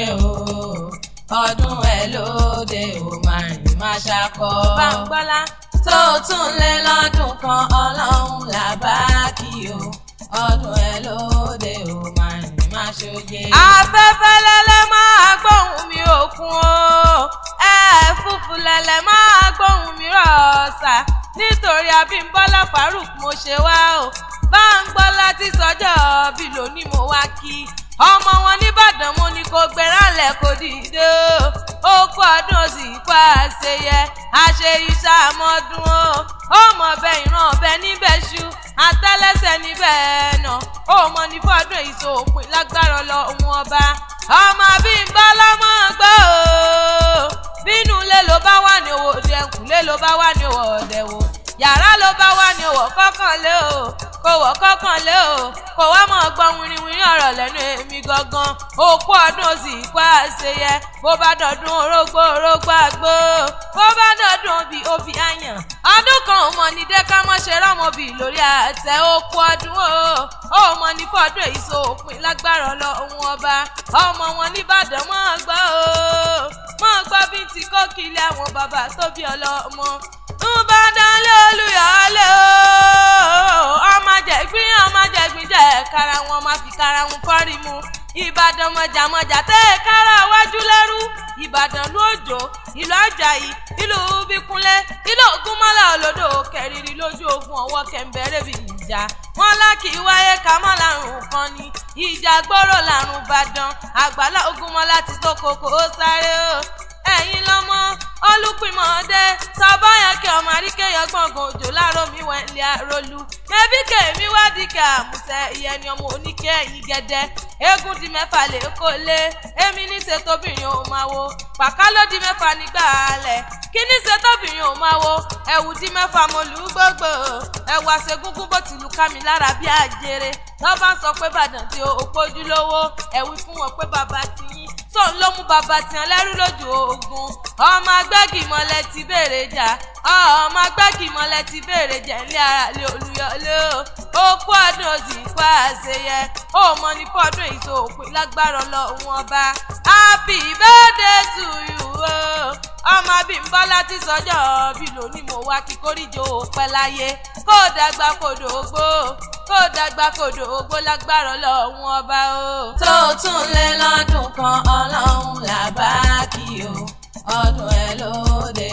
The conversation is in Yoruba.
lókè o ọdún ẹ lóde o máa rìn máa ṣakọ. Báńgbọ́lá tó tún lé lọ́dún kan ọlọ́run làbá kí o ọdún ẹ lóde o máa rìn máa ṣoje. Afẹ́fẹ́ lẹ́lẹ́ máa gbóhùn mi òkun o ẹ̀fúùfù lẹ́lẹ́ máa gbóhùn mi rọ̀ọ̀sà nítorí Abímbọ́lá Farouk mo ṣe wá o. Báńgbọ́lá ti sọjọ́ bí lónìí mo wá kí ọmọ wọn nìbàdàn mo ní kó gbéranlẹ̀ kó dìde ó kú ọdún òsì kó àṣeyẹ àṣe ìṣàmọ́dún ó mọ bẹ ìran ọbẹ níbẹ̀ ṣú àtẹ́lẹsẹ̀ níbẹ̀ nà ó mọ ní fọdún èyí sópin lágbára Ọlọ́run ọba ọmọ Abímbọ́lá mọ́ gbọ́ bínú ilé ló bá wà ní òwò dẹ̀kùnlé ló bá wà ní òwò ọ̀dẹ̀wò yàrá ló bá wà ní òwò kọ́kànlé o kò wọ́ kọ́kànlé o kò wá mọ̀ gbọ́ wìrìwìrì ọ̀rọ̀ lẹ́nu èmi gangan òkú ọdún òsì pa àṣeyẹ bó bá dọ̀dún orógbó orógbó àgbó bó bá dọ̀dún obì àyàn ọdún kan ò mọ̀ ní dẹ́ka mọ́ ṣe rọ́mọbì lórí àtẹ òkú ọdún ó mọ̀ ní fọ́dún èyí sópin lágbára Ọlọ́run ọba ọmọ wọn nìbàdàn mọ́ gbọ́ bí ti kó kílẹ̀ àwọn bàbá tó bí ọlọ́mọ Ìbàdàn lé Olúyọ̀lé ọmọ jẹ̀gbín jẹ́ kára wọn máa fi kára wọn fọ́rí mu Ìbàdàn mọ̀jàmọ̀jà tẹ́ kára wájú lẹ́rú Ìbàdàn ló òjò ìlú Àjàyí ìlú Bíkúnlé ìlú Ògúnmọ́lá olódò kẹrìírí lójú ogun ọwọ́ kẹ̀mbẹ̀rẹ̀ bí ìjà wọn lákì wáyé ká mọ́ lárùn kan ni ìjà gbòòrò lárùn Ìbàdàn àgbàlá Ògúnmọ́lá ti tó kókó ó sáré o ẹ̀yin lọ́mọ Olúpìmọ̀dé sọ́bọ́yànkẹ́ ọmọ àríkẹ́yọ̀ gbọ̀ngàn òjò láàárọ̀ mi wẹ̀lẹ̀ àròlù mẹ́bí kèmí wádìí kẹ́ àmùsẹ̀ ìyẹn ni ọmọ oníkẹ́ ẹ̀yìn gẹ́dẹ́ eégún di mẹ́fà lè kó lé èmi ní ṣe tóbìnrin ò máa wo pàká ló di mẹ́fà nígbà alẹ̀ kí ní ṣe tóbìnrin ò máa wo ẹ̀wù di mẹ́fà mo lù ú gbogbo ẹ̀wù àṣegúngún bó ti lù ká mi lára bí àjèrè tó bá ń sọ pé Ìbàdàn tí ó pójú lówó ẹ̀wù fún wọn pé bàbá ti yín tóun ló mú bàbá tiẹ̀ lẹ́rú lójú ogun ọmọ agbẹ́gìmọ̀lẹ̀ ti béèrè jà ọmọ agbẹ́gìmọ̀lẹ̀ ti béèrè jà ní ara lé Olúyọ̀lé ó kú ọdún òsì pa àṣeyẹ ó mọ ní fọdún ìsòpin lágbára Ọlọ́run ọba happy birthday to you ọmọ Abímbọ́lá ti sọjọ́ bí lónìí mo wá kí kórìjọ pẹ́ láyé kó dàgbà kòdò ògbó lágbára Ọlọ́run ọba o. tó tún lé lọ́dún kan ọlọ́run làbá kí o ọdún ẹ lóde